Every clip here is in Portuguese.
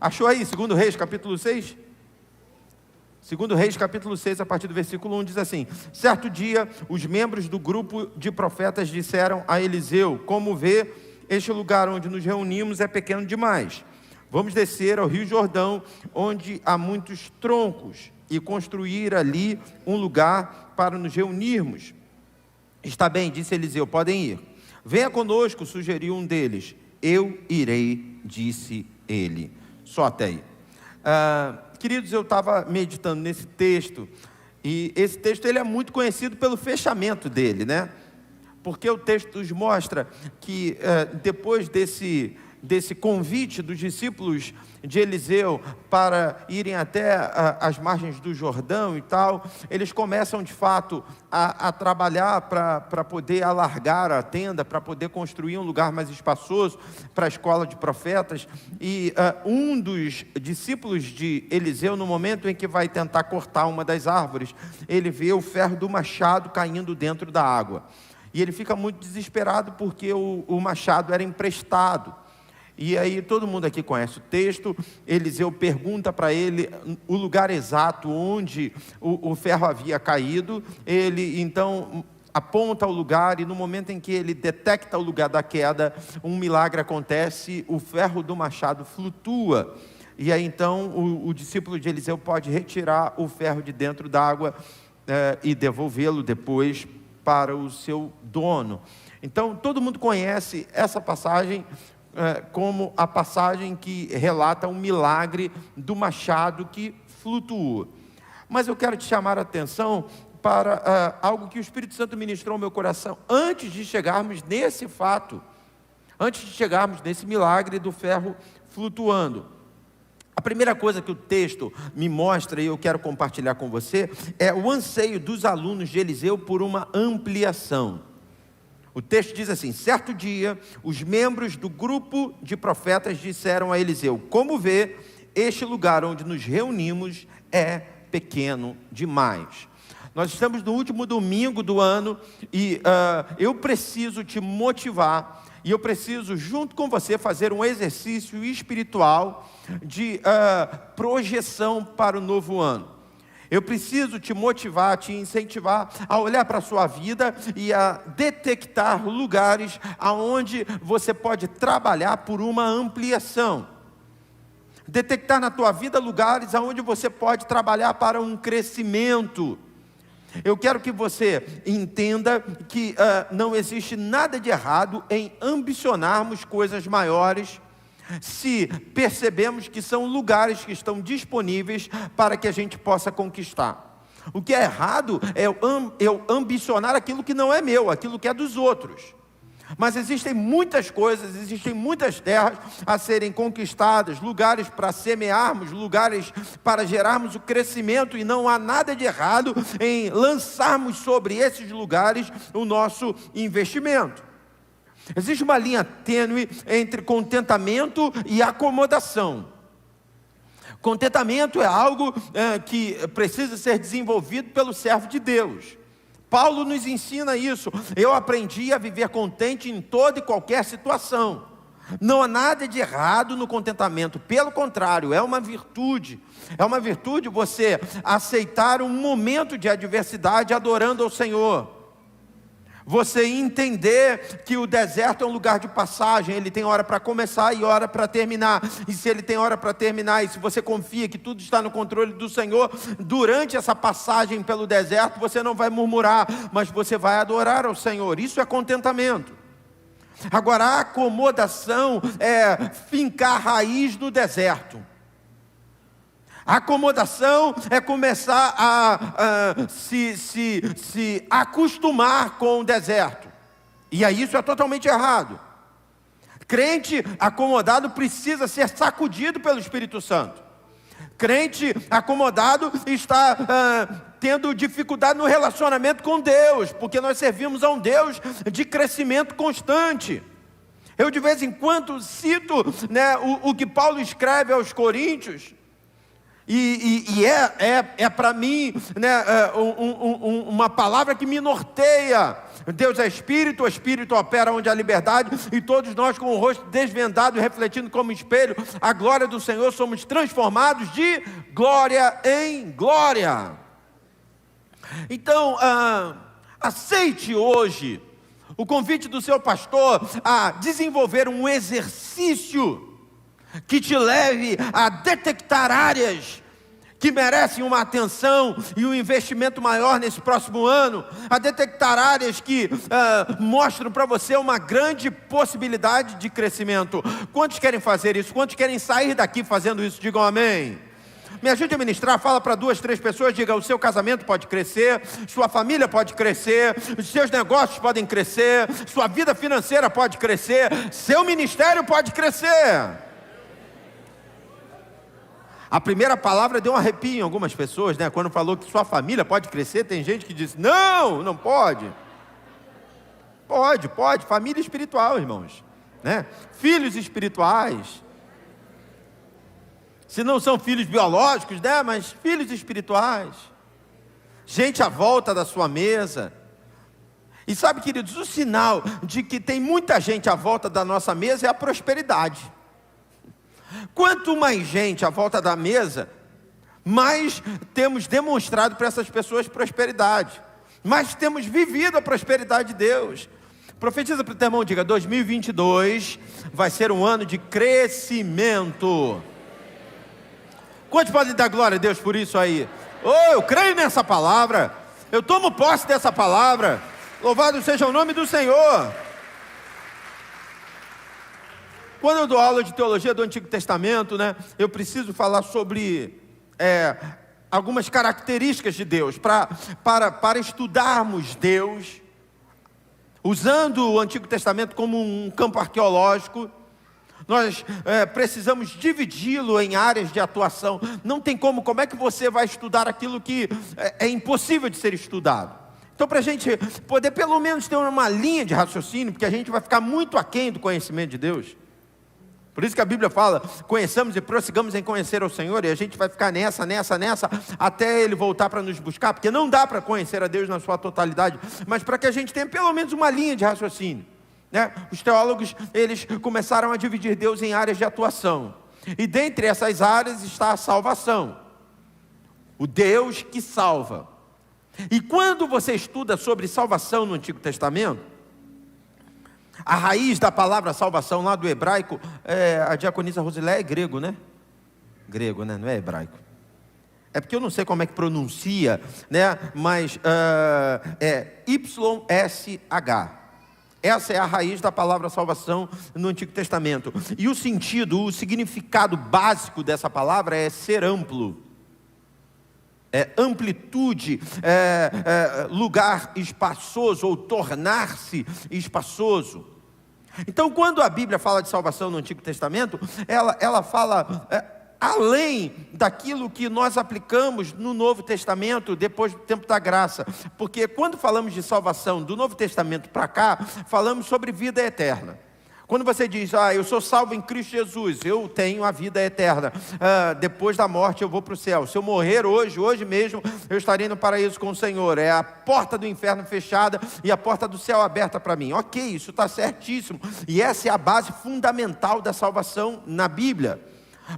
Achou aí, 2 Reis, capítulo 6? 2 Reis, capítulo 6, a partir do versículo 1, diz assim: certo dia, os membros do grupo de profetas disseram a Eliseu: como vê, este lugar onde nos reunimos é pequeno demais. Vamos descer ao rio Jordão, onde há muitos troncos, e construir ali um lugar para nos reunirmos. Está bem, disse Eliseu, podem ir. Venha conosco, sugeriu um deles. Eu irei, disse ele. Só até aí. Queridos, eu estava meditando nesse texto, e esse texto ele é muito conhecido pelo fechamento dele, né? Porque o texto nos mostra que depois desse convite dos discípulos de Eliseu para irem até as margens do Jordão e tal, eles começam de fato a trabalhar para poder alargar a tenda, para poder construir um lugar mais espaçoso para a escola de profetas. E um dos discípulos de Eliseu, no momento em que vai tentar cortar uma das árvores, ele vê o ferro do machado caindo dentro da água. E ele fica muito desesperado porque o machado era emprestado. E aí todo mundo aqui conhece o texto. Eliseu pergunta para ele o lugar exato onde o ferro havia caído. Ele então aponta o lugar, e no momento em que ele detecta o lugar da queda, um milagre acontece, o ferro do machado flutua. E aí então o discípulo de Eliseu pode retirar o ferro de dentro da água e devolvê-lo depois para o seu dono. Então todo mundo conhece essa passagem como a passagem que relata um milagre do machado que flutua. Mas eu quero te chamar a atenção para algo que o Espírito Santo ministrou ao meu coração antes de chegarmos nesse fato, antes de chegarmos nesse milagre do ferro flutuando. A primeira coisa que o texto me mostra, e eu quero compartilhar com você, é o anseio dos alunos de Eliseu por uma ampliação. O texto diz assim: certo dia, os membros do grupo de profetas disseram a Eliseu: como vê, este lugar onde nos reunimos é pequeno demais. Nós estamos no último domingo do ano e eu preciso te motivar, e eu preciso, junto com você, fazer um exercício espiritual de projeção para o novo ano. Eu preciso te motivar, te incentivar a olhar para a sua vida e a detectar lugares aonde você pode trabalhar por uma ampliação. Detectar na tua vida lugares aonde você pode trabalhar para um crescimento. Eu quero que você entenda que não existe nada de errado em ambicionarmos coisas maiores, se percebemos que são lugares que estão disponíveis para que a gente possa conquistar. O que é errado é eu ambicionar aquilo que não é meu, aquilo que é dos outros. Mas existem muitas coisas, existem muitas terras a serem conquistadas, lugares para semearmos, lugares para gerarmos o crescimento, e não há nada de errado em lançarmos sobre esses lugares o nosso investimento. Existe uma linha tênue entre contentamento e acomodação. Contentamento é algo que precisa ser desenvolvido pelo servo de Deus. Paulo nos ensina isso. Eu aprendi a viver contente em toda e qualquer situação. Não há nada de errado no contentamento, pelo contrário, é uma virtude. É uma virtude você aceitar um momento de adversidade adorando ao Senhor. Você entender que o deserto é um lugar de passagem, ele tem hora para começar e hora para terminar. E se ele tem hora para terminar, e se você confia que tudo está no controle do Senhor, durante essa passagem pelo deserto, você não vai murmurar, mas você vai adorar ao Senhor. Isso é contentamento. Agora, a acomodação é fincar raiz no deserto. A acomodação é começar a se acostumar com o deserto. E aí isso é totalmente errado. Crente acomodado precisa ser sacudido pelo Espírito Santo. Crente acomodado está tendo dificuldade no relacionamento com Deus, porque nós servimos a um Deus de crescimento constante. Eu de vez em quando cito o que Paulo escreve aos Coríntios, E é para mim, né, uma palavra que me norteia. Deus é Espírito, o Espírito opera onde há liberdade, e todos nós com o rosto desvendado, refletindo como espelho a glória do Senhor, somos transformados de glória em glória. Então, aceite hoje o convite do seu pastor a desenvolver um exercício que te leve a detectar áreas que merecem uma atenção e um investimento maior nesse próximo ano, a detectar áreas que mostram para você uma grande possibilidade de crescimento. Quantos querem fazer isso? Quantos querem sair daqui fazendo isso? Digam amém. Me ajude a ministrar, fala para 2, 3 pessoas, diga: o seu casamento pode crescer, sua família pode crescer, os seus negócios podem crescer, sua vida financeira pode crescer, seu ministério pode crescer. A primeira palavra deu um arrepio em algumas pessoas, né? Quando falou que sua família pode crescer, tem gente que diz: não, não pode. Pode, família espiritual, irmãos, né? Filhos espirituais. Se não são filhos biológicos, né? Mas filhos espirituais. Gente à volta da sua mesa. E sabe, queridos, o sinal de que tem muita gente à volta da nossa mesa é a prosperidade. Quanto mais gente à volta da mesa, mais temos demonstrado para essas pessoas prosperidade, mais temos vivido a prosperidade de Deus. Profetiza para o teu irmão, diga: 2022 vai ser um ano de crescimento. Quantos podem dar glória a Deus por isso aí? Eu creio nessa palavra, eu tomo posse dessa palavra. Louvado seja o nome do Senhor. Quando eu dou aula de teologia do Antigo Testamento, né, eu preciso falar sobre algumas características de Deus, para estudarmos Deus, usando o Antigo Testamento como um campo arqueológico. Nós precisamos dividi-lo em áreas de atuação. Não tem como é que você vai estudar aquilo que é impossível de ser estudado? Então, para a gente poder pelo menos ter uma linha de raciocínio, porque a gente vai ficar muito aquém do conhecimento de Deus. Por isso que a Bíblia fala: conheçamos e prossigamos em conhecer ao Senhor, e a gente vai ficar nessa, até Ele voltar para nos buscar, porque não dá para conhecer a Deus na sua totalidade, mas para que a gente tenha pelo menos uma linha de raciocínio, né? Os teólogos, eles começaram a dividir Deus em áreas de atuação, e dentre essas áreas está a salvação, o Deus que salva. E quando você estuda sobre salvação no Antigo Testamento, a raiz da palavra salvação lá do hebraico, a diaconisa Rosilé é grego, né? Grego, né? Não é hebraico. É porque eu não sei como é que pronuncia, né? Mas é YSH. Essa é a raiz da palavra salvação no Antigo Testamento. E o sentido, o significado básico dessa palavra é ser amplo. Amplitude, lugar espaçoso, ou tornar-se espaçoso. Então, quando a Bíblia fala de salvação no Antigo Testamento, ela fala além daquilo que nós aplicamos no Novo Testamento, depois do tempo da graça. Porque quando falamos de salvação do Novo Testamento para cá, falamos sobre vida eterna. Quando você diz: eu sou salvo em Cristo Jesus, eu tenho a vida eterna, depois da morte eu vou para o céu, se eu morrer hoje mesmo, eu estarei no paraíso com o Senhor, é a porta do inferno fechada e a porta do céu aberta para mim. Ok, isso está certíssimo, e essa é a base fundamental da salvação na Bíblia.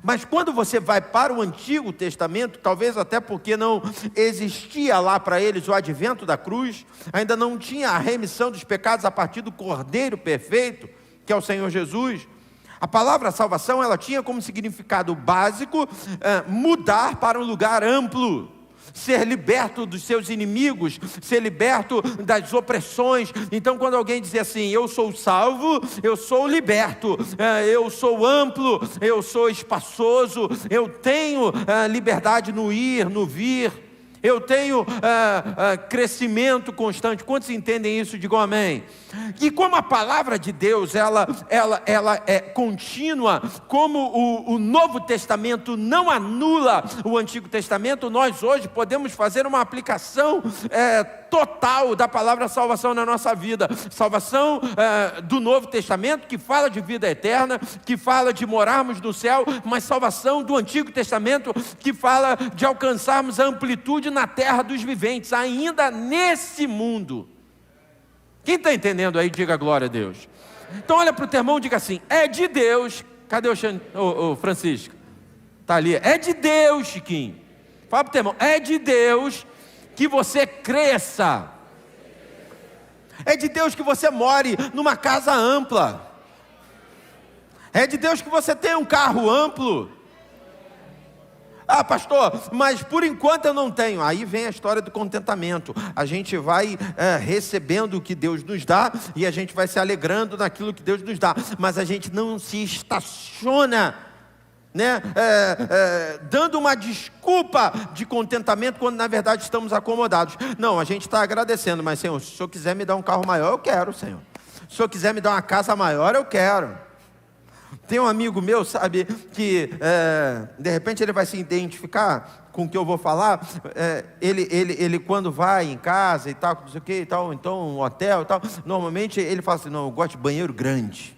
Mas quando você vai para o Antigo Testamento, talvez até porque não existia lá para eles o advento da cruz, ainda não tinha a remissão dos pecados a partir do Cordeiro perfeito, que é o Senhor Jesus, a palavra salvação, ela tinha como significado básico, mudar para um lugar amplo, ser liberto dos seus inimigos, ser liberto das opressões. Então, quando alguém dizia assim: eu sou salvo, eu sou liberto, eu sou amplo, eu sou espaçoso, eu tenho liberdade no ir, no vir. eu tenho crescimento constante. Quantos entendem isso? Digam amém. E como a palavra de Deus, ela é contínua, como o Novo Testamento não anula o Antigo Testamento, nós hoje podemos fazer uma aplicação total da palavra salvação na nossa vida. Salvação do Novo Testamento, que fala de vida eterna, que fala de morarmos no céu, mas salvação do Antigo Testamento, que fala de alcançarmos a amplitude na terra dos viventes, ainda nesse mundo. Quem está entendendo aí, diga glória a Deus. Então olha para o teu irmão e diga assim: é de Deus. Cadê o Francisco? Está ali. É de Deus, Chiquinho. Fala para o teu irmão: é de Deus que você cresça. É de Deus que você more numa casa ampla. É de Deus que você tenha um carro amplo. Ah, pastor, mas por enquanto eu não tenho. Aí vem a história do contentamento. A gente vai recebendo o que Deus nos dá e a gente vai se alegrando naquilo que Deus nos dá. Mas a gente não se estaciona, né? Dando uma desculpa de contentamento quando na verdade estamos acomodados. Não, a gente está agradecendo, mas Senhor, se o Senhor quiser me dar um carro maior, eu quero, Senhor. Se o Senhor quiser me dar uma casa maior, eu quero. Tem um amigo meu, sabe, que de repente ele vai se identificar com o que eu vou falar. Ele quando vai em casa e tal, não sei o que e tal, então um hotel e tal, normalmente ele fala assim: não, eu gosto de banheiro grande.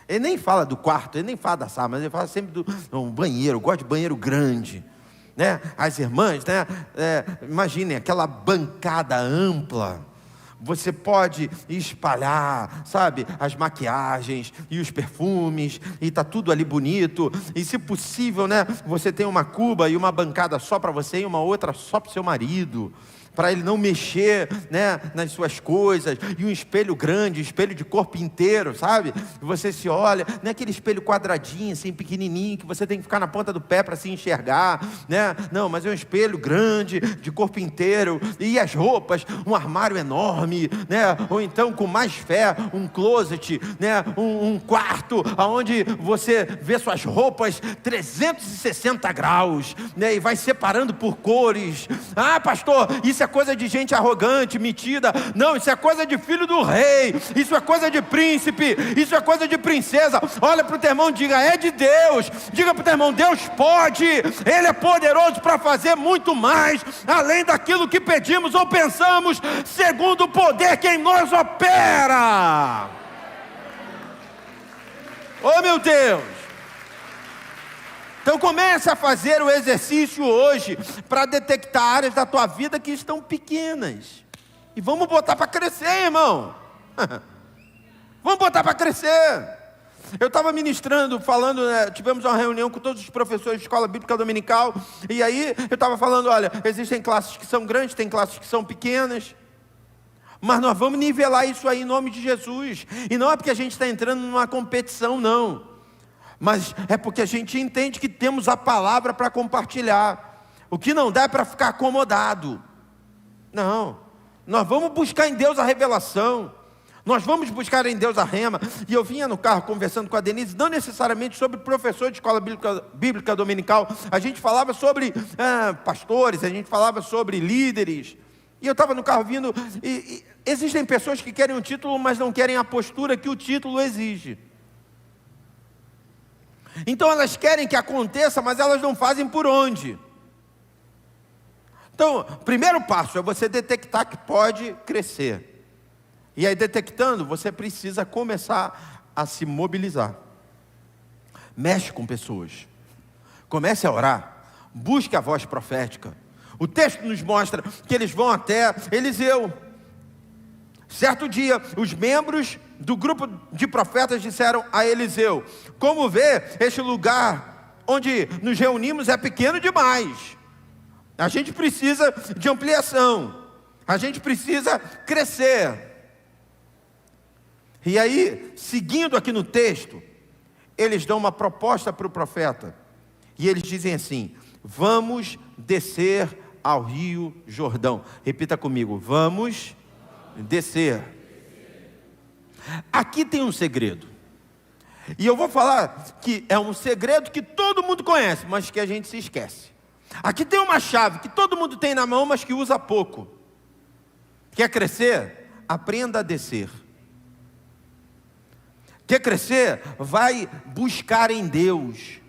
Ele nem fala do quarto, ele nem fala da sala, mas ele fala sempre do banheiro, eu gosto de banheiro grande, né? As irmãs, né? Imaginem aquela bancada ampla. Você pode espalhar, sabe, as maquiagens e os perfumes, e está tudo ali bonito. E se possível, né, você tem uma cuba e uma bancada só para você e uma outra só para o seu marido, para ele não mexer, né, nas suas coisas. E um espelho grande, espelho de corpo inteiro, sabe? E você se olha, não é aquele espelho quadradinho, assim, pequenininho, que você tem que ficar na ponta do pé para se enxergar, né? Não, mas é um espelho grande, de corpo inteiro. E as roupas, um armário enorme, né? Ou então, com mais fé, um closet, né? Um quarto, onde você vê suas roupas 360 graus, né? E vai separando por cores. Ah, pastor, isso é coisa de gente arrogante, metida. Não, isso é coisa de filho do rei, isso é coisa de príncipe, isso é coisa de princesa. Olha para o teu irmão e diga: é de Deus. Diga para o teu irmão: Deus pode, Ele é poderoso para fazer muito mais, além daquilo que pedimos ou pensamos, segundo o poder que em nós opera. Oh meu Deus! Então comece a fazer o exercício hoje para detectar áreas da tua vida que estão pequenas. E vamos botar para crescer, irmão. Vamos botar para crescer. Eu estava ministrando, falando, tivemos uma reunião com todos os professores de escola bíblica dominical. E aí eu estava falando: olha, existem classes que são grandes, tem classes que são pequenas. Mas nós vamos nivelar isso aí em nome de Jesus. E não é porque a gente está entrando numa competição, não. Mas é porque a gente entende que temos a palavra para compartilhar. O que não dá é para ficar acomodado. Não, nós vamos buscar em Deus a revelação. Nós vamos buscar em Deus a rema. E eu vinha no carro conversando com a Denise, não necessariamente sobre professor de escola bíblica dominical. A gente falava sobre pastores, a gente falava sobre líderes. E eu estava no carro vindo, e existem pessoas que querem um título, mas não querem a postura que o título exige. Então elas querem que aconteça, mas elas não fazem por onde. Então, primeiro passo é você detectar que pode crescer. E aí, detectando, você precisa começar a se mobilizar. Mexe com pessoas. Comece a orar. Busque a voz profética. O texto nos mostra que eles vão até Eliseu. Certo dia, os membros do grupo de profetas disseram a Eliseu: como vê, este lugar onde nos reunimos é pequeno demais. A gente precisa de ampliação. A gente precisa crescer. E aí, seguindo aqui no texto, eles dão uma proposta para o profeta. E eles dizem assim: vamos descer ao Rio Jordão. Repita comigo: vamos descer. Aqui tem um segredo. E eu vou falar que é um segredo que todo mundo conhece, mas que a gente se esquece. Aqui tem uma chave que todo mundo tem na mão, mas que usa pouco. Quer crescer? Aprenda a descer. Quer crescer? Vai buscar em Deus.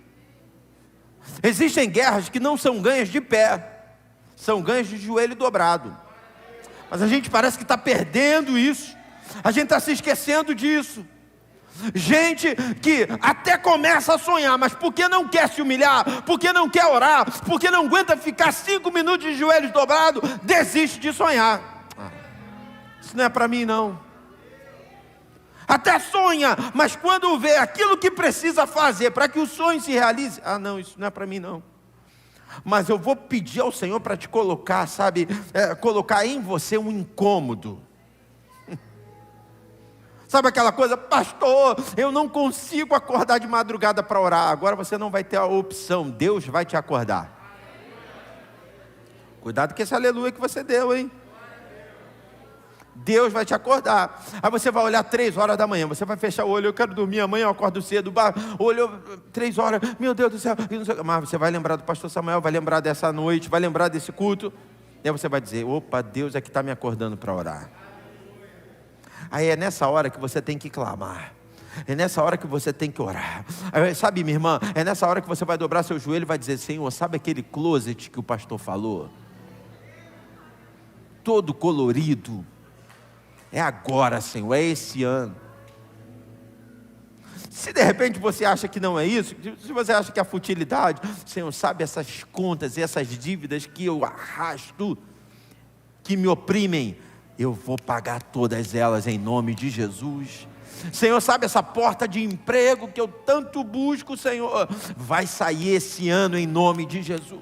Existem guerras que não são ganhas de pé, são ganhas de joelho dobrado. Mas a gente parece que está perdendo isso. A gente está se esquecendo disso. Gente que até começa a sonhar, mas porque não quer se humilhar, porque não quer orar, porque não aguenta ficar 5 minutos de joelhos dobrados, desiste de sonhar. Isso não é para mim não. Até sonha, mas quando vê aquilo que precisa fazer para que o sonho se realize, não, isso não é para mim não. Mas eu vou pedir ao Senhor para te colocar, sabe, colocar em você um incômodo. Sabe aquela coisa, pastor, eu não consigo acordar de madrugada para orar. Agora você não vai ter a opção, Deus vai te acordar. Cuidado com esse aleluia que você deu, hein? Deus vai te acordar. Aí você vai olhar 3 horas da manhã, você vai fechar o olho, eu quero dormir amanhã, eu acordo cedo, olhou 3 horas, meu Deus do céu, mas você vai lembrar do pastor Samuel, vai lembrar dessa noite, vai lembrar desse culto, e aí você vai dizer, opa, Deus é que está me acordando para orar. Aí é nessa hora que você tem que clamar, é nessa hora que você tem que orar. Aí, sabe, minha irmã, é nessa hora que você vai dobrar seu joelho e vai dizer, Senhor, sabe aquele closet que o pastor falou? Todo colorido, é agora, Senhor, é esse ano. Se de repente você acha que não é isso, se você acha que é futilidade, Senhor, sabe essas contas e essas dívidas que eu arrasto, que me oprimem, eu vou pagar todas elas em nome de Jesus. Senhor, sabe essa porta de emprego que eu tanto busco, Senhor, vai sair esse ano em nome de Jesus.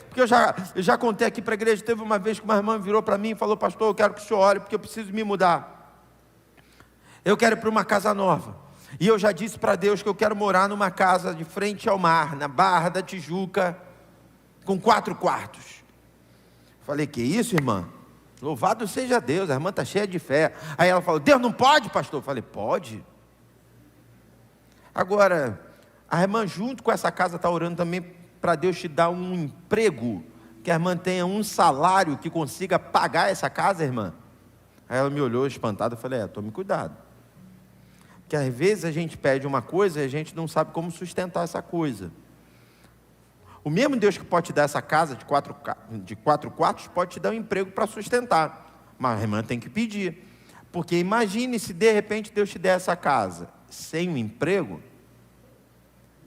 Porque eu já contei aqui para a igreja, teve uma vez que uma irmã virou para mim e falou, pastor, eu quero que o senhor ore, porque eu preciso me mudar. Eu quero ir para uma casa nova. E eu já disse para Deus que eu quero morar numa casa de frente ao mar, na Barra da Tijuca, com 4 quartos. Falei, que isso, irmã? Louvado seja Deus, a irmã está cheia de fé. Aí ela falou, Deus não pode, pastor? Eu falei, pode. Agora, a irmã junto com essa casa está orando também para Deus te dar um emprego, que a irmã tenha um salário que consiga pagar essa casa, irmã. Aí ela me olhou espantada, eu falei, tome cuidado. Porque às vezes a gente pede uma coisa e a gente não sabe como sustentar essa coisa. O mesmo Deus que pode te dar essa casa de 4 quartos, pode te dar um emprego para sustentar. Mas a irmã tem que pedir. Porque imagine se de repente Deus te der essa casa sem um emprego.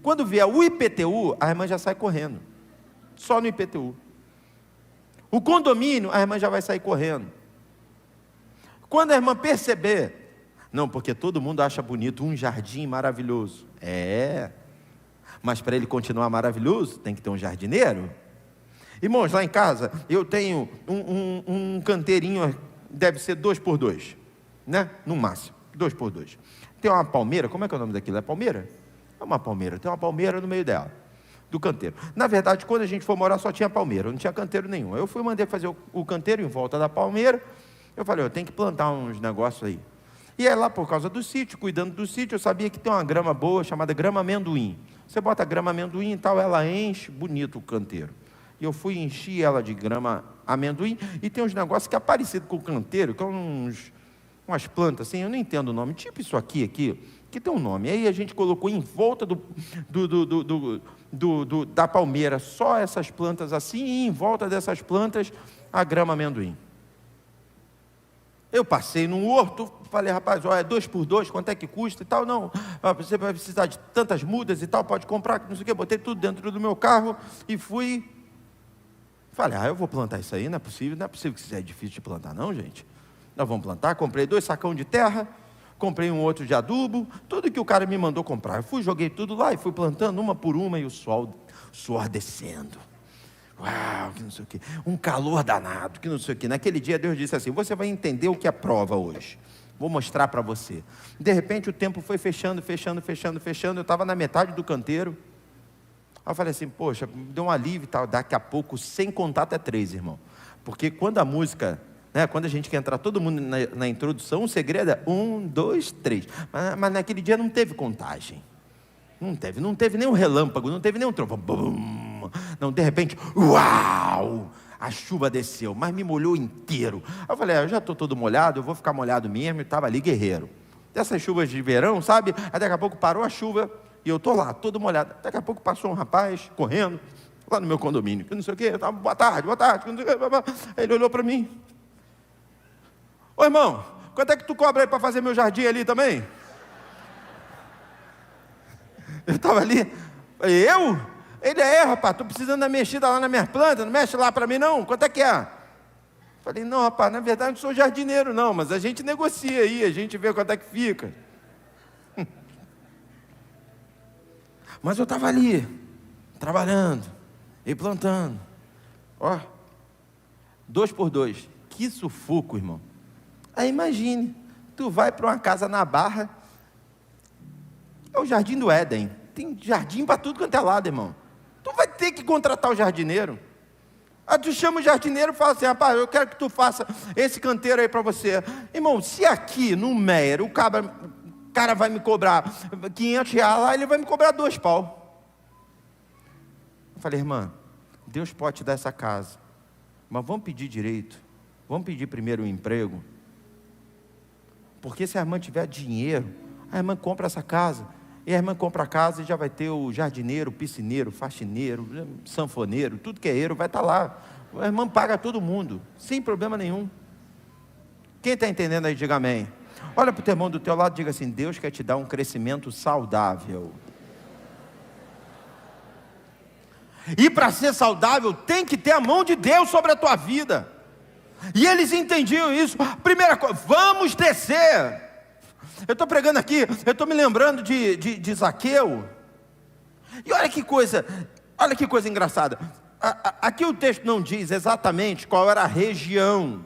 Quando vier o IPTU, a irmã já sai correndo. Só no IPTU. O condomínio, a irmã já vai sair correndo. Quando a irmã perceber, não, porque todo mundo acha bonito um jardim maravilhoso. Mas para ele continuar maravilhoso, tem que ter um jardineiro. Irmãos, lá em casa, eu tenho um canteirinho, deve ser 2x2, né? No máximo, 2x2. Tem uma palmeira, como é que é o nome daquilo? É palmeira? É uma palmeira, tem uma palmeira no meio dela, do canteiro. Na verdade, quando a gente foi morar, só tinha palmeira, não tinha canteiro nenhum. Eu mandei fazer o canteiro em volta da palmeira. Eu falei, eu tenho que plantar uns negócios aí. E aí lá, por causa do sítio, cuidando do sítio, eu sabia que tem uma grama boa, chamada grama amendoim. Você bota grama amendoim e tal, ela enche bonito o canteiro. E eu fui encher ela de grama amendoim, e tem uns negócios que é parecido com o canteiro, que é umas plantas assim, eu não entendo o nome, tipo isso aqui, que tem um nome. Aí a gente colocou em volta da palmeira, só essas plantas assim, e em volta dessas plantas, a grama amendoim. Eu passei num horto, falei, rapaz, é 2x2, quanto é que custa e tal? Não, você vai precisar de tantas mudas e tal, pode comprar, não sei o que, botei tudo dentro do meu carro e fui. Falei, eu vou plantar isso aí, não é possível que isso é difícil de plantar não, gente. Nós vamos plantar, comprei 2 sacão de terra, comprei um outro de adubo, tudo que o cara me mandou comprar. Eu fui, joguei tudo lá e fui plantando uma por uma, e o suor descendo. Uau, que não sei o que, um calor danado, que não sei o que. Naquele dia Deus disse assim, você vai entender o que é prova hoje. Vou mostrar para você. De repente o tempo foi fechando, eu estava na metade do canteiro. Aí eu falei assim, poxa, deu um alívio e tal. Daqui a pouco, sem contato é 3, irmão. Porque quando a música, né, quando a gente quer entrar todo mundo na introdução, o segredo é 1, 2, 3. Mas naquele dia não teve contagem. Não teve nem um relâmpago, não teve nem um trovão. Bum! irmão. Não, de repente, uau! A chuva desceu, mas me molhou inteiro. Aí eu falei, eu já estou todo molhado, eu vou ficar molhado mesmo. E estava ali guerreiro. Dessas chuvas de verão, sabe? Aí daqui a pouco parou a chuva e eu estou lá, todo molhado. Daqui a pouco passou um rapaz correndo lá no meu condomínio. Não sei o quê, eu tava, boa tarde. Não sei o quê. Aí ele olhou para mim. Ô irmão, quanto é que tu cobra aí para fazer meu jardim ali também? Eu estava ali. Eu? Ele rapaz, estou precisando da mexida lá na minha planta, não mexe lá para mim não, quanto é que é? Falei, não rapaz, na verdade não sou jardineiro não, mas a gente negocia aí, a gente vê quanto é que fica. Mas eu estava ali, trabalhando, e plantando, 2 por 2, que sufoco, irmão. Aí imagine, tu vai para uma casa na Barra, é o Jardim do Éden, tem jardim para tudo quanto é lado, irmão. Tu vai ter que contratar o jardineiro. Aí tu chama o jardineiro e fala assim, rapaz, eu quero que tu faça esse canteiro aí para você. Irmão, se aqui no Meier o cara vai me cobrar R$500, lá ele vai me cobrar 2 pau. Eu falei, irmã, Deus pode te dar essa casa, mas vamos pedir direito, vamos pedir primeiro um emprego, porque se a irmã tiver dinheiro, a irmã compra essa casa. E a irmã compra a casa e já vai ter o jardineiro, o piscineiro, o faxineiro, o sanfoneiro, tudo que é eiro vai estar lá. A irmã paga todo mundo, sem problema nenhum. Quem está entendendo aí, diga amém. Olha para o teu irmão do teu lado e diga assim, Deus quer te dar um crescimento saudável. E para ser saudável, tem que ter a mão de Deus sobre a tua vida. E eles entendiam isso. Primeira coisa, vamos descer. Eu estou pregando aqui, eu estou me lembrando de Zaqueu. E olha que coisa engraçada. Aqui o texto não diz exatamente qual era a região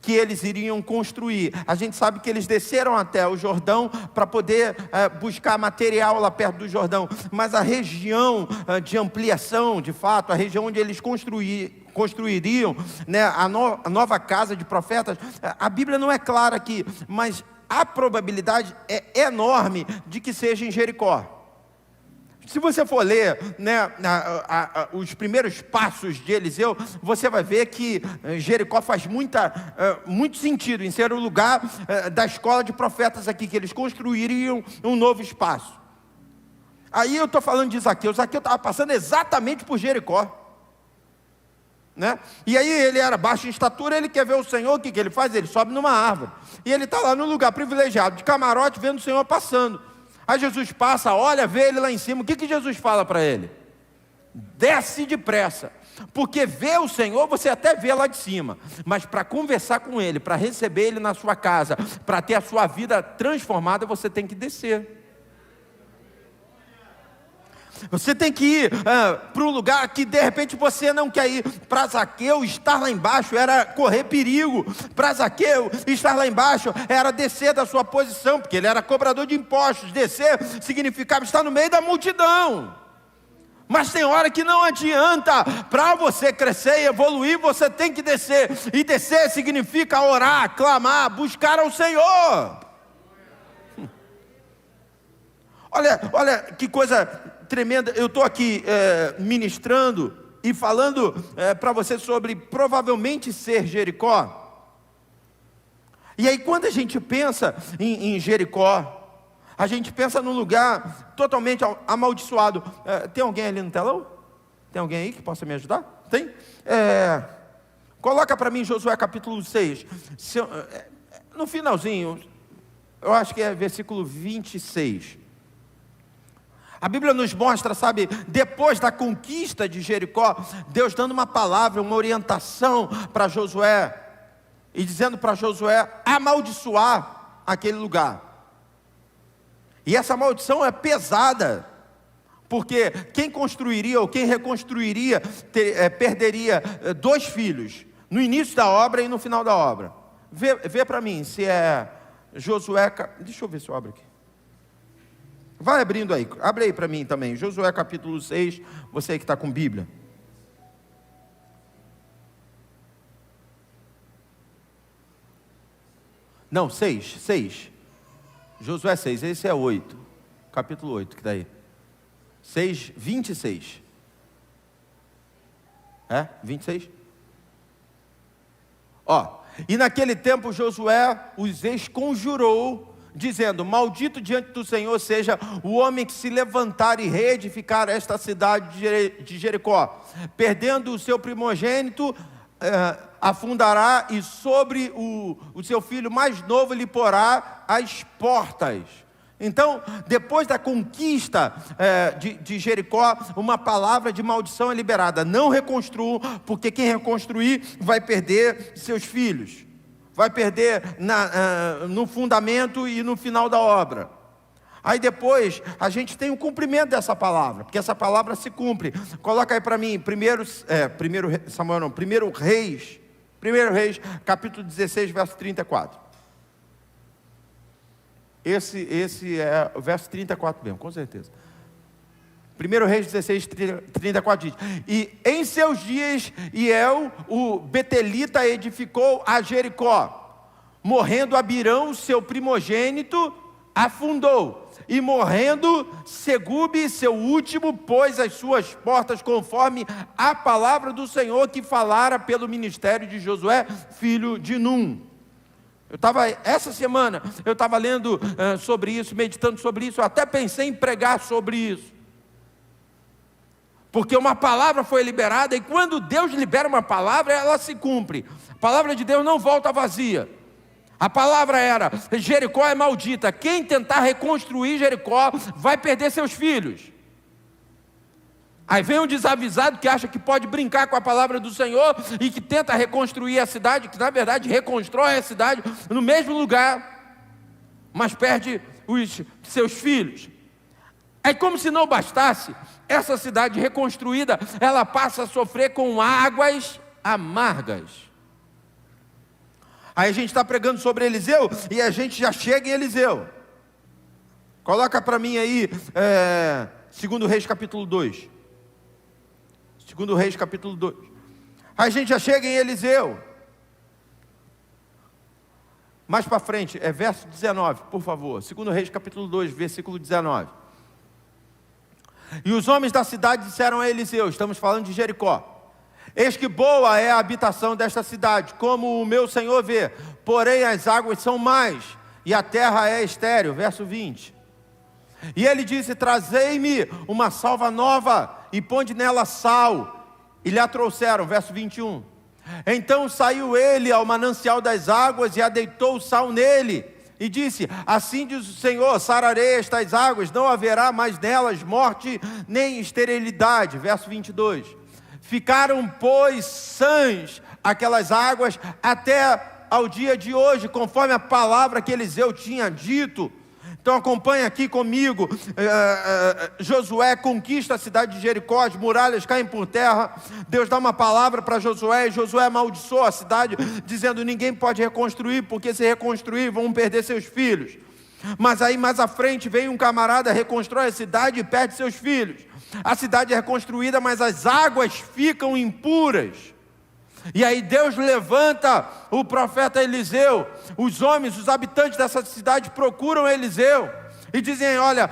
que eles iriam construir. A gente sabe que eles desceram até o Jordão para poder buscar material lá perto do Jordão. Mas a região de ampliação, de fato, a região onde eles construiriam, né, a nova casa de profetas, a Bíblia não é clara aqui, mas a probabilidade é enorme de que seja em Jericó. Se você for ler, né, os primeiros passos de Eliseu, você vai ver que Jericó faz muito sentido em ser o lugar da escola de profetas aqui, que eles construiriam um novo espaço. Aí eu estou falando de Zaqueu. Zaqueu estava passando exatamente por Jericó, né? E aí ele era baixo em estatura, ele quer ver o Senhor, o que ele faz? Ele sobe numa árvore, e ele está lá no lugar privilegiado, de camarote, vendo o Senhor passando. Aí Jesus passa, olha, vê ele lá em cima. O que Jesus fala para ele? Desce depressa, porque ver o Senhor você até vê lá de cima, mas para conversar com Ele, para receber Ele na sua casa, para ter a sua vida transformada, você tem que descer. Você tem que ir para um lugar que de repente você não quer ir. Para Zaqueu, estar lá embaixo era correr perigo. Para Zaqueu, estar lá embaixo era descer da sua posição, porque ele era cobrador de impostos. Descer significava estar no meio da multidão. Mas tem hora que não adianta. Para você crescer e evoluir, você tem que descer. E descer significa orar, clamar, buscar ao Senhor. Olha que coisa tremenda. Eu estou aqui ministrando e falando para você sobre provavelmente ser Jericó. E aí quando a gente pensa em Jericó, a gente pensa num lugar totalmente amaldiçoado. Tem alguém ali no telão? Tem alguém aí que possa me ajudar? Tem? Coloca para mim Josué capítulo 6. No finalzinho, eu acho que é versículo 26. A Bíblia nos mostra, sabe, depois da conquista de Jericó, Deus dando uma palavra, uma orientação para Josué, e dizendo para Josué amaldiçoar aquele lugar. E essa maldição é pesada, porque quem construiria ou quem reconstruiria perderia 2 filhos, no início da obra e no final da obra. Vê para mim se é Josué, deixa eu ver se eu abro aqui. Vai abrindo aí, abre aí para mim também, Josué capítulo 6, você aí que está com Bíblia. Não, 6, Josué 6, esse é 8, capítulo 8 que está aí. 6:26. 26? E naquele tempo Josué os esconjurou, dizendo: maldito diante do Senhor seja o homem que se levantar e reedificar esta cidade de Jericó. Perdendo o seu primogênito, afundará, e sobre o seu filho mais novo lhe porá as portas. Então, depois da conquista de Jericó, uma palavra de maldição é liberada: não reconstruam, porque quem reconstruir vai perder seus filhos, vai perder no fundamento e no final da obra. Aí depois a gente tem o cumprimento dessa palavra, porque essa palavra se cumpre. Coloca aí para mim, 1 Reis, capítulo 16, verso 34. Esse é o verso 34 mesmo, com certeza. 1 Reis 16, 34 diz: e em seus dias Hiel, o betelita, edificou a Jericó. Morrendo Abirão, seu primogênito, afundou. E morrendo Segube, seu último, pôs as suas portas conforme a palavra do Senhor que falara pelo ministério de Josué, filho de Num. Essa semana, eu estava lendo sobre isso, meditando sobre isso. Eu até pensei em pregar sobre isso, porque uma palavra foi liberada, e quando Deus libera uma palavra, ela se cumpre. A palavra de Deus não volta vazia. A palavra era: Jericó é maldita, quem tentar reconstruir Jericó vai perder seus filhos. Aí vem um desavisado que acha que pode brincar com a palavra do Senhor e que tenta reconstruir a cidade, que na verdade reconstrói a cidade no mesmo lugar, mas perde os seus filhos. É como se não bastasse, essa cidade reconstruída, ela passa a sofrer com águas amargas. Aí a gente está pregando sobre Eliseu e a gente já chega em Eliseu. Coloca para mim aí, 2 Reis capítulo 2. 2 Reis capítulo 2. A gente já chega em Eliseu. Mais para frente, verso 19, por favor. 2 Reis capítulo 2, versículo 19. E os homens da cidade disseram a Eliseu, estamos falando de Jericó: eis que boa é a habitação desta cidade, como o meu senhor vê, porém as águas são mais, e a terra é estéril. Verso 20. E ele disse: trazei-me uma salva nova, e ponde nela sal. E lhe a trouxeram. Verso 21. Então saiu ele ao manancial das águas, e adeitou o sal nele, e disse: assim diz o Senhor, sararei estas águas, não haverá mais nelas morte, nem esterilidade. Verso 22. Ficaram, pois, sãs aquelas águas até ao dia de hoje, conforme a palavra que Eliseu tinha dito. Então acompanha aqui comigo. Josué conquista a cidade de Jericó, as muralhas caem por terra. Deus dá uma palavra para Josué, e Josué amaldiçoa a cidade, dizendo: ninguém pode reconstruir, porque se reconstruir vão perder seus filhos. Mas aí mais à frente vem um camarada, reconstrói a cidade e perde seus filhos. A cidade é reconstruída, mas as águas ficam impuras. E aí Deus levanta o profeta Eliseu. Os homens, os habitantes dessa cidade procuram Eliseu e dizem: olha,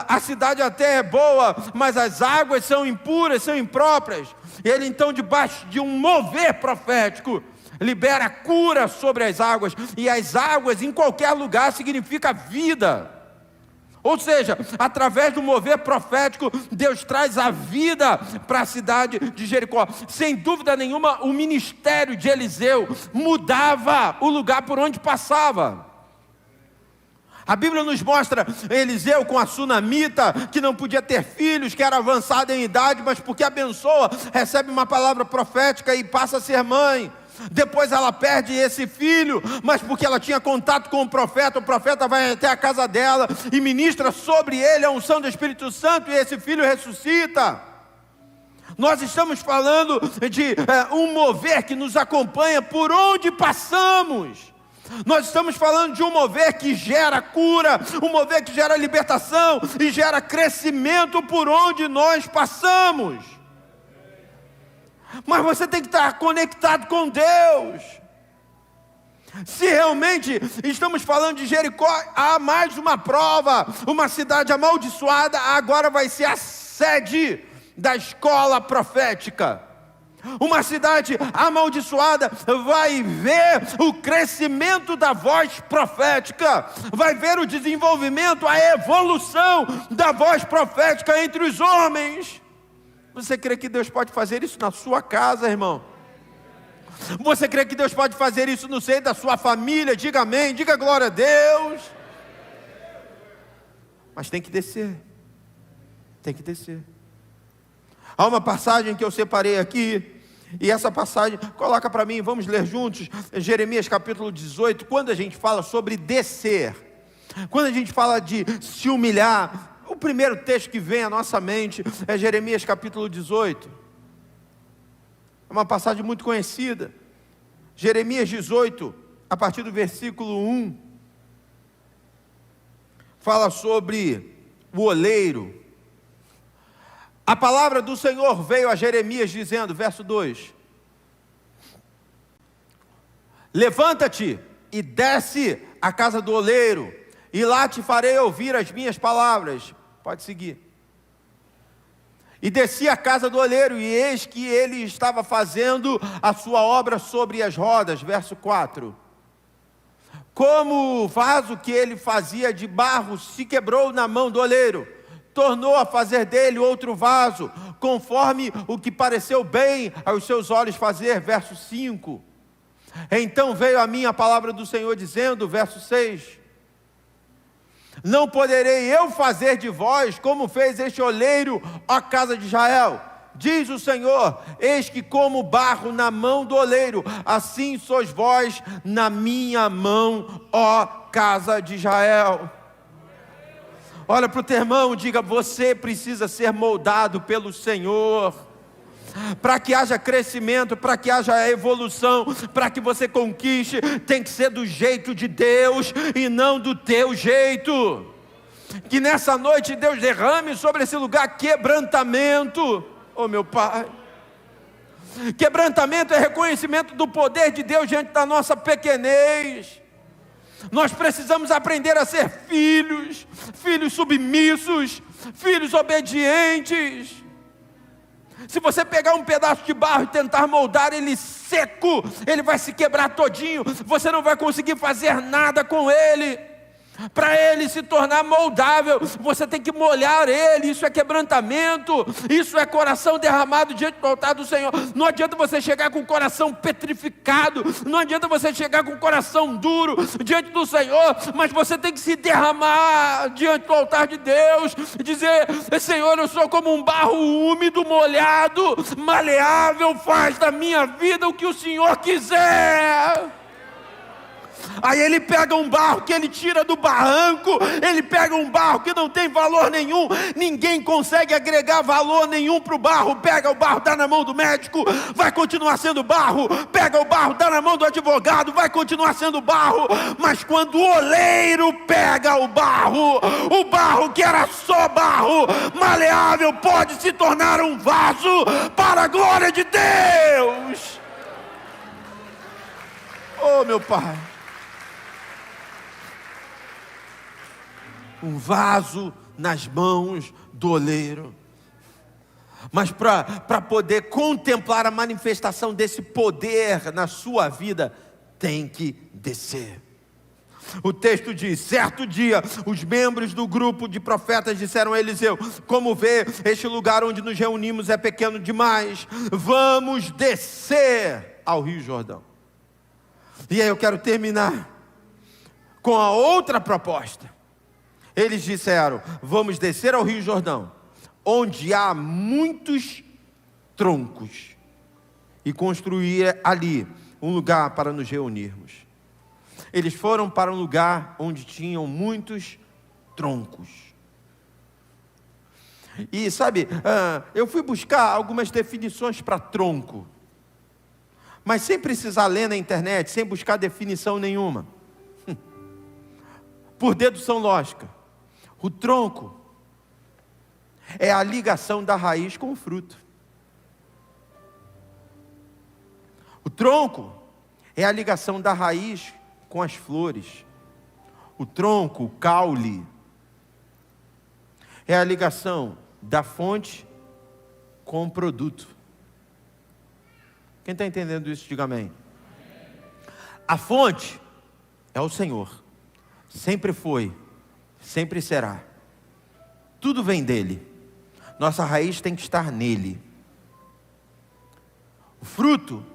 a cidade até é boa, mas as águas são impuras, são impróprias. E ele então, debaixo de um mover profético, libera cura sobre as águas. E as águas em qualquer lugar significa vida. Ou seja, através do mover profético, Deus traz a vida para a cidade de Jericó. Sem dúvida nenhuma, o ministério de Eliseu mudava o lugar por onde passava. A Bíblia nos mostra Eliseu com a sunamita, que não podia ter filhos, que era avançada em idade, mas porque abençoa, recebe uma palavra profética e passa a ser mãe. Depois ela perde esse filho, mas porque ela tinha contato com o profeta vai até a casa dela e ministra sobre ele a unção do Espírito Santo, e esse filho ressuscita. Nós estamos falando de um mover que nos acompanha por onde passamos. Nós estamos falando de um mover que gera cura, um mover que gera libertação e gera crescimento por onde nós passamos. Mas você tem que estar conectado com Deus. Se realmente estamos falando de Jericó, há mais uma prova. Uma cidade amaldiçoada agora vai ser sede da escola profética. Uma cidade amaldiçoada vai ver o crescimento da voz profética, vai ver o desenvolvimento, a evolução da voz profética entre os homens. Você crê que Deus pode fazer isso na sua casa, irmão? Você crê que Deus pode fazer isso no seio da sua família? Diga amém, diga glória a Deus. Mas tem que descer. Tem que descer. Há uma passagem que eu separei aqui, e essa passagem, coloca para mim, vamos ler juntos, Jeremias capítulo 18, quando a gente fala sobre descer, quando a gente fala de se humilhar, o primeiro texto que vem à nossa mente é Jeremias capítulo 18, é uma passagem muito conhecida, Jeremias 18, a partir do versículo 1, fala sobre o oleiro. A palavra do Senhor veio a Jeremias dizendo, verso 2: levanta-te e desce à casa do oleiro, e lá te farei ouvir as minhas palavras. Pode seguir. E desci à casa do oleiro, e eis que ele estava fazendo a sua obra sobre as rodas. Verso 4: como o vaso que ele fazia de barro se quebrou na mão do oleiro, tornou a fazer dele outro vaso, conforme o que pareceu bem aos seus olhos fazer. Verso 5: então veio a mim a palavra do Senhor dizendo, verso 6: não poderei eu fazer de vós como fez este oleiro, ó casa de Israel? Diz o Senhor: eis que como barro na mão do oleiro, assim sois vós na minha mão, ó casa de Israel. Olha para o teu irmão, diga: você precisa ser moldado pelo Senhor, para que haja crescimento, para que haja evolução, para que você conquiste, tem que ser do jeito de Deus e não do teu jeito. Que nessa noite Deus derrame sobre esse lugar quebrantamento, oh meu Pai. Quebrantamento é reconhecimento do poder de Deus diante da nossa pequenez. Nós precisamos aprender a ser filhos, filhos submissos, filhos obedientes. Se você pegar um pedaço de barro e tentar moldar ele seco, ele vai se quebrar todinho, você não vai conseguir fazer nada com ele. Para ele se tornar moldável, você tem que molhar ele. Isso é quebrantamento, isso é coração derramado diante do altar do Senhor. Não adianta você chegar com o coração petrificado, não adianta você chegar com o coração duro diante do Senhor, mas você tem que se derramar diante do altar de Deus, dizer: Senhor, eu sou como um barro úmido, molhado, maleável, faz da minha vida o que o Senhor quiser. Aí ele pega um barro que ele tira do barranco, ele pega um barro que não tem valor nenhum, ninguém consegue agregar valor nenhum para o barro. Pega o barro, dá na mão do médico, vai continuar sendo barro. Pega o barro, dá na mão do advogado, vai continuar sendo barro. Mas quando o oleiro pega o barro que era só barro, maleável, pode se tornar um vaso para a glória de Deus. Oh meu Pai, um vaso nas mãos do oleiro. Mas para poder contemplar a manifestação desse poder na sua vida, tem que descer. O texto diz: certo dia, os membros do grupo de profetas disseram a Eliseu: como vê, este lugar onde nos reunimos é pequeno demais, vamos descer ao Rio Jordão. E aí eu quero terminar com a outra proposta. Eles disseram: vamos descer ao Rio Jordão, onde há muitos troncos, e construir ali um lugar para nos reunirmos. Eles foram para um lugar onde tinham muitos troncos. E sabe, eu fui buscar algumas definições para tronco, mas sem precisar ler na internet, sem buscar definição nenhuma, por dedução lógica. O tronco é a ligação da raiz com o fruto. O tronco é a ligação da raiz com as flores. O tronco, o caule, é a ligação da fonte com o produto. Quem está entendendo isso, diga amém. A fonte é o Senhor. Sempre foi, sempre será. Tudo vem dele. Nossa raiz tem que estar nele. O fruto,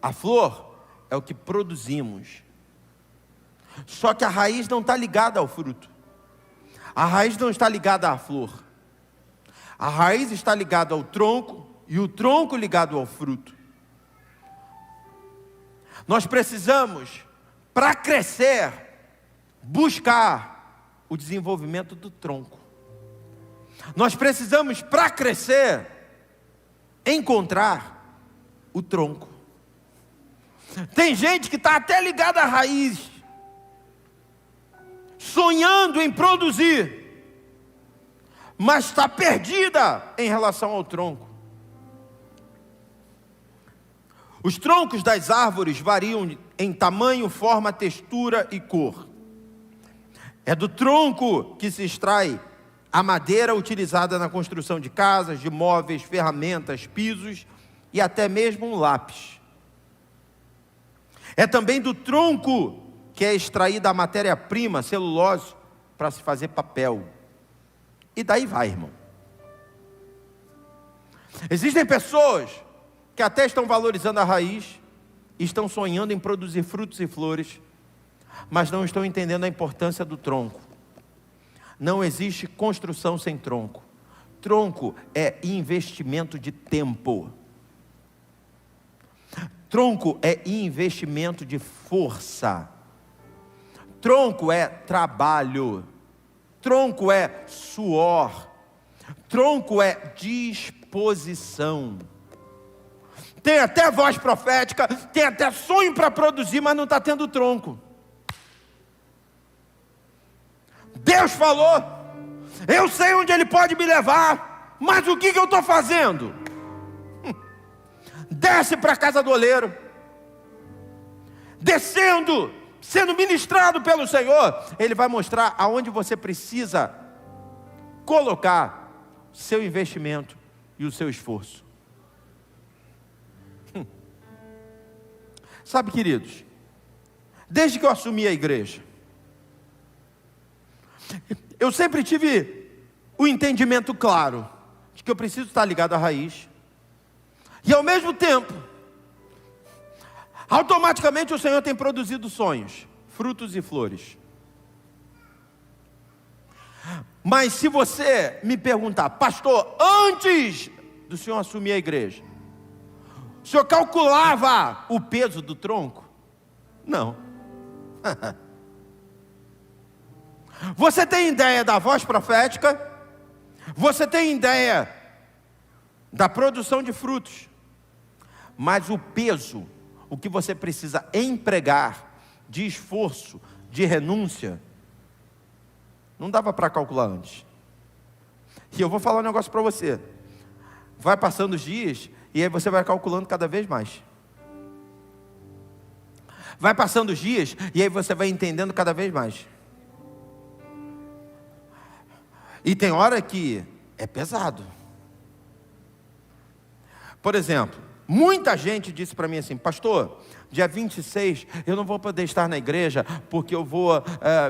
a flor, é o que produzimos. Só que a raiz não está ligada ao fruto. A raiz não está ligada à flor. A raiz está ligada ao tronco e o tronco ligado ao fruto. Nós precisamos, para crescer, buscar o desenvolvimento do tronco. Nós precisamos, para crescer, encontrar o tronco. Tem gente que está até ligada à raiz, sonhando em produzir, mas está perdida em relação ao tronco. Os troncos das árvores variam em tamanho, forma, textura e cor. É do tronco que se extrai a madeira utilizada na construção de casas, de móveis, ferramentas, pisos e até mesmo um lápis. É também do tronco que é extraída a matéria-prima, celulose, para se fazer papel. E daí vai, irmão. Existem pessoas que até estão valorizando a raiz, estão sonhando em produzir frutos e flores, mas não estão entendendo a importância do tronco. Não existe construção sem tronco. Tronco é investimento de tempo. Tronco é investimento de força. Tronco é trabalho. Tronco é suor. Tronco é disposição. Tem até voz profética, tem até sonho para produzir, mas não está tendo tronco. Deus falou, eu sei onde Ele pode me levar, mas o que eu estou fazendo? Desce para a casa do oleiro, descendo, sendo ministrado pelo Senhor, Ele vai mostrar aonde você precisa colocar seu investimento e o seu esforço. Sabe, queridos, desde que eu assumi a igreja, eu sempre tive o entendimento claro de que eu preciso estar ligado à raiz, e ao mesmo tempo, automaticamente o Senhor tem produzido sonhos, frutos e flores. Mas se você me perguntar, pastor, antes do Senhor assumir a igreja, o Senhor calculava o peso do tronco? Não. Você tem ideia da voz profética? Você tem ideia da produção de frutos? Mas o peso, o que você precisa empregar de esforço, de renúncia, não dava para calcular antes. E eu vou falar um negócio para você. Vai passando os dias e aí você vai calculando cada vez mais. Vai passando os dias e aí você vai entendendo cada vez mais. E tem hora que é pesado. Por exemplo, muita gente disse para mim assim, pastor, dia 26 eu não vou poder estar na igreja, porque eu vou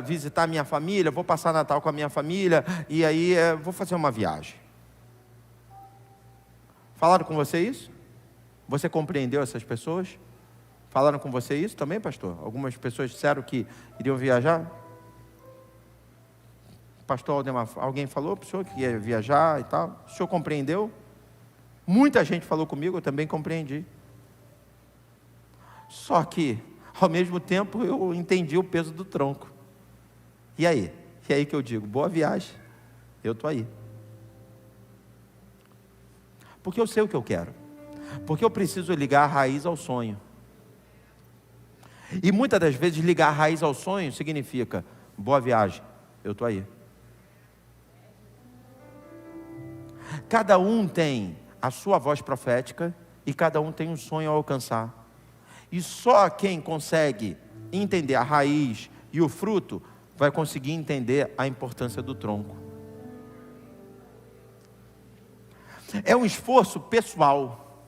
visitar minha família, vou passar Natal com a minha família, e aí vou fazer uma viagem. Falaram com você isso? Você compreendeu essas pessoas? Falaram com você isso também, pastor? Algumas pessoas disseram que iriam viajar? Pastor Aldemar, alguém falou para o senhor que ia viajar e tal? O senhor compreendeu? Muita gente falou comigo, eu também compreendi. Só que, ao mesmo tempo, eu entendi o peso do tronco. E aí? E aí que eu digo, boa viagem, eu estou aí. Porque eu sei o que eu quero. Porque eu preciso ligar a raiz ao sonho. E muitas das vezes ligar a raiz ao sonho significa, boa viagem, eu estou aí. Cada um tem a sua voz profética e cada um tem um sonho a alcançar. E só quem consegue entender a raiz e o fruto vai conseguir entender a importância do tronco. é um esforço pessoal.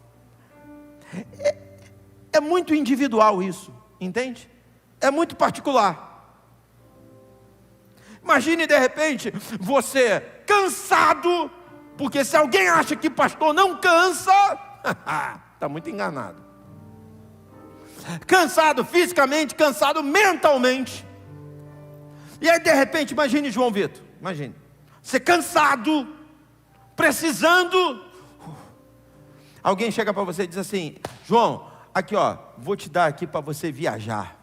É muito individual isso, entende? É muito particular. Imagine de repente você cansado, porque se alguém acha que pastor não cansa, está muito enganado. Cansado fisicamente, cansado mentalmente. E aí de repente, imagine João Vitor, imagine, você cansado, precisando, alguém chega para você e diz assim: João, aqui ó, vou te dar aqui para você viajar,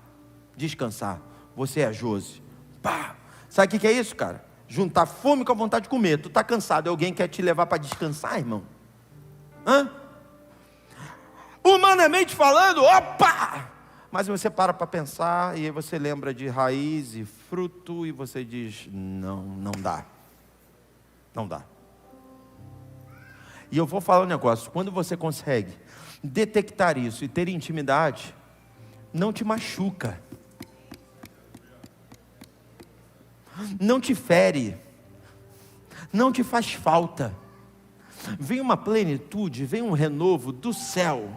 descansar, você é a Josi. Pá. Sabe o que é isso, cara? Juntar fome com a vontade de comer. Tu está cansado, alguém quer te levar para descansar, irmão? Humanamente falando, opa! Mas você para pensar e aí você lembra de raiz e fruto e você diz: não dá. Não dá. E eu vou falar um negócio: quando você consegue detectar isso e ter intimidade, não te machuca, não te fere, não te faz falta. Vem uma plenitude, vem um renovo do céu.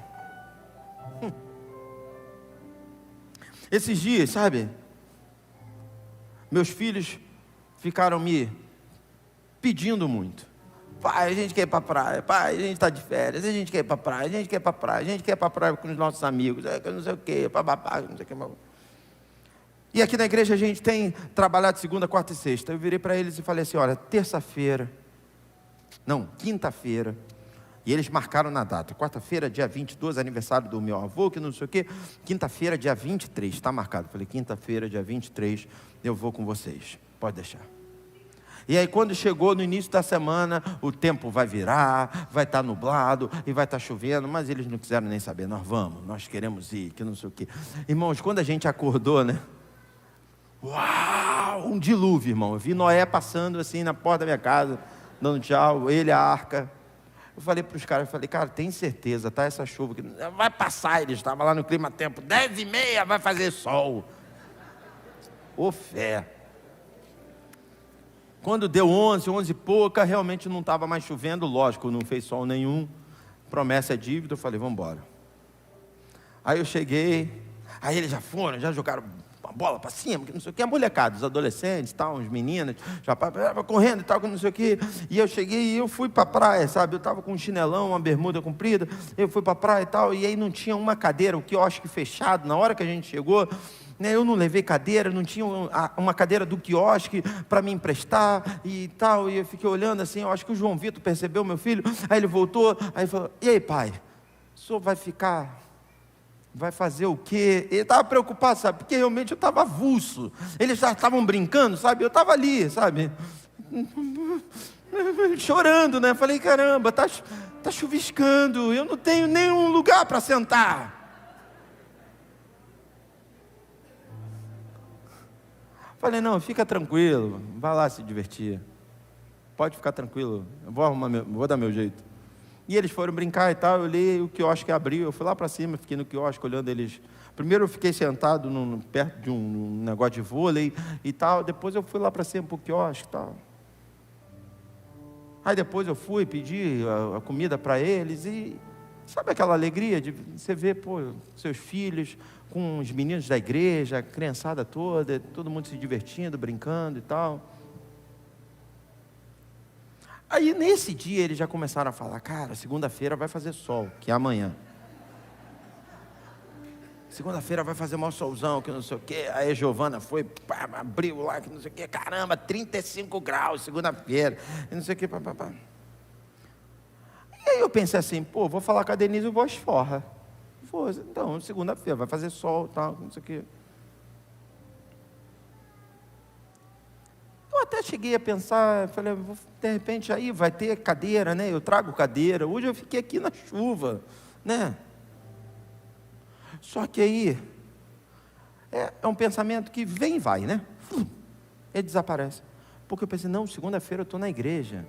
Esses dias, sabe, meus filhos ficaram me pedindo muito: pai, a gente quer ir para a praia, pai, a gente está de férias, a gente quer ir para a praia, a gente quer ir para a praia, a gente quer ir para a praia com os nossos amigos, não sei o que, papapá, não sei o que. E aqui na igreja a gente tem trabalhado segunda, quarta e sexta. Eu virei para eles e falei assim: olha, quinta-feira, e eles marcaram na data, quarta-feira, dia 22, aniversário do meu avô, que não sei o que, quinta-feira, dia 23, está marcado. Falei: quinta-feira, dia 23, eu vou com vocês, pode deixar. E aí quando chegou no início da semana, o tempo vai virar, vai estar nublado e vai estar chovendo, mas eles não quiseram nem saber: nós queremos ir, que não sei o que. Irmãos, quando a gente acordou, né? Uau, um dilúvio, irmão. Eu vi Noé passando assim na porta da minha casa, dando tchau, ele, a arca. Eu falei para os caras, cara, tem certeza, tá? Essa chuva que vai passar. Eles estavam lá no clima-tempo, 10h30 vai fazer sol. Ô fé. Quando deu 11 e pouca, realmente não estava mais chovendo, lógico, não fez sol nenhum. Promessa é dívida, eu falei: vamos embora. Aí eu cheguei, aí eles já jogaram a bola para cima, que não sei o que, a molecada, os adolescentes, tal, uns meninos, já correndo e tal, que não sei o que. E eu cheguei e eu fui para a praia, sabe? Eu estava com um chinelão, uma bermuda comprida, eu fui para a praia e tal, e aí não tinha uma cadeira, o quiosque fechado, na hora que a gente chegou, né, eu não levei cadeira, não tinha uma cadeira do quiosque para me emprestar e tal, e eu fiquei olhando assim. Eu acho que o João Vitor percebeu, meu filho, aí ele voltou, aí falou: e aí, pai, o senhor vai fazer o quê? Ele estava preocupado, sabe, porque realmente eu estava avulso, eles já estavam brincando, sabe, eu estava ali, sabe, chorando, né? Falei: caramba, tá chuviscando, eu não tenho nenhum lugar para sentar. Falei: não, fica tranquilo, vai lá se divertir, pode ficar tranquilo, eu vou dar meu jeito. E eles foram brincar e tal, eu olhei, o quiosque abriu, eu fui lá para cima, fiquei no quiosque olhando eles. Primeiro eu fiquei sentado perto de um negócio de vôlei e tal, depois eu fui lá para cima para o quiosque e tal. Aí depois eu fui pedir a comida para eles e sabe aquela alegria de você ver, seus filhos com os meninos da igreja, a criançada toda, todo mundo se divertindo, brincando e tal. Aí nesse dia eles já começaram a falar: cara, segunda-feira vai fazer sol, que é amanhã. Segunda-feira vai fazer maior solzão, que não sei o quê. Aí a Giovana foi, abriu lá, que não sei o quê. Caramba, 35 graus segunda-feira, que não sei o quê. E aí eu pensei assim: vou falar com a Denise, eu vou às forra. Então, segunda-feira vai fazer sol, tal, não sei o quê. Eu até cheguei a pensar, falei: de repente aí vai ter cadeira, né? Eu trago cadeira. Hoje eu fiquei aqui na chuva, né? Só que aí é um pensamento que vem e vai, né? Ele desaparece. Porque eu pensei: não, segunda-feira eu estou na igreja.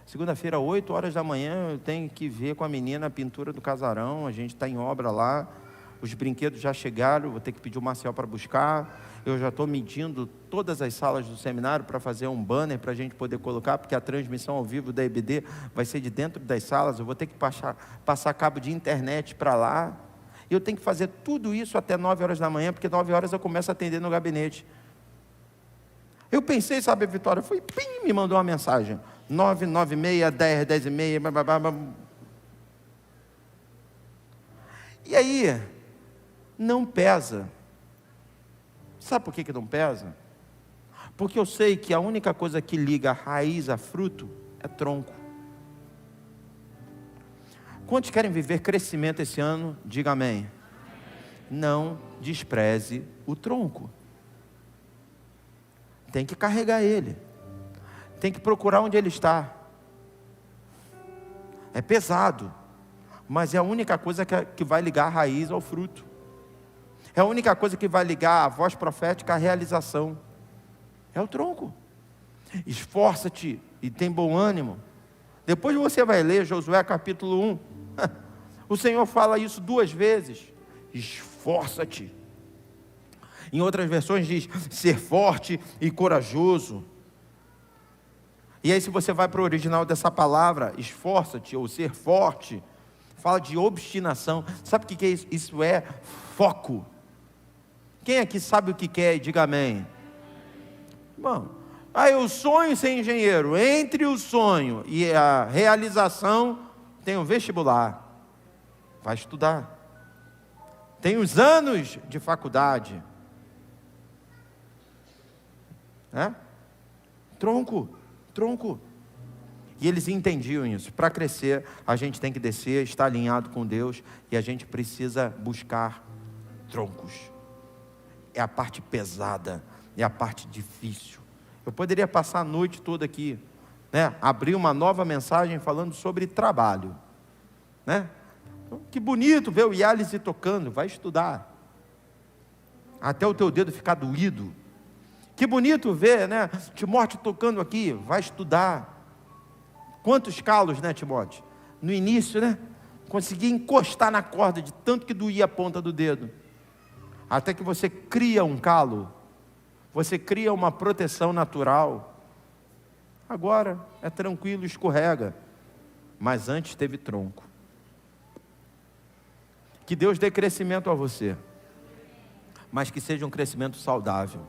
Segunda-feira, 8 horas da manhã, eu tenho que ver com a menina a pintura do casarão. A gente está em obra lá. os brinquedos já chegaram, vou ter que pedir o Marcel para buscar. Eu já estou medindo todas as salas do seminário para fazer um banner para a gente poder colocar, porque a transmissão ao vivo da EBD vai ser de dentro das salas. Eu vou ter que passar cabo de internet para lá. E eu tenho que fazer tudo isso até 9 horas da manhã, porque 9 horas eu começo a atender no gabinete. Eu pensei, sabe, a Vitória foi, pim, me mandou uma mensagem. 9, 9 e meia, 10, 10 e meia, blá, blá, blá, blá. E aí, não pesa. Sabe por que não pesa? Porque eu sei que a única coisa que liga a raiz a fruto é tronco. Quantos querem viver crescimento esse ano? Diga amém. Não despreze o tronco. Tem que carregar ele. Tem que procurar onde ele está. É pesado, mas é a única coisa que vai ligar a raiz ao fruto. É a única coisa que vai ligar a voz profética à realização. É o tronco. Esforça-te e tem bom ânimo. Depois você vai ler Josué capítulo 1. O Senhor fala isso 2 vezes. Esforça-te. Em outras versões diz, ser forte e corajoso. E aí se você vai para o original dessa palavra, esforça-te ou ser forte, fala de obstinação. Sabe o que é isso? Isso é foco. Quem aqui sabe o que quer? Diga amém. Bom, eu sonho em ser engenheiro. Entre o sonho e a realização, tem um vestibular. Vai estudar. Tem os anos de faculdade. Tronco. E eles entendiam isso. Para crescer, a gente tem que descer, estar alinhado com Deus, e a gente precisa buscar troncos. É a parte pesada, é a parte difícil. Eu poderia passar a noite toda aqui, abrir uma nova mensagem falando sobre trabalho, Que bonito ver o Yálise tocando, vai estudar, até o teu dedo ficar doído. Que bonito ver, Timóteo tocando aqui, vai estudar. Quantos calos, Timóteo? No início, conseguia encostar na corda de tanto que doía a ponta do dedo. Até que você cria um calo, você cria uma proteção natural. Agora é tranquilo, escorrega. Mas antes teve tronco. Que Deus dê crescimento a você, mas que seja um crescimento saudável.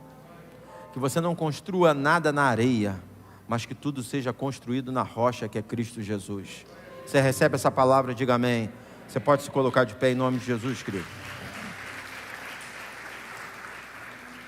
Que você não construa nada na areia, mas que tudo seja construído na rocha que é Cristo Jesus. Você recebe essa palavra? Diga amém. Você pode se colocar de pé em nome de Jesus, querido.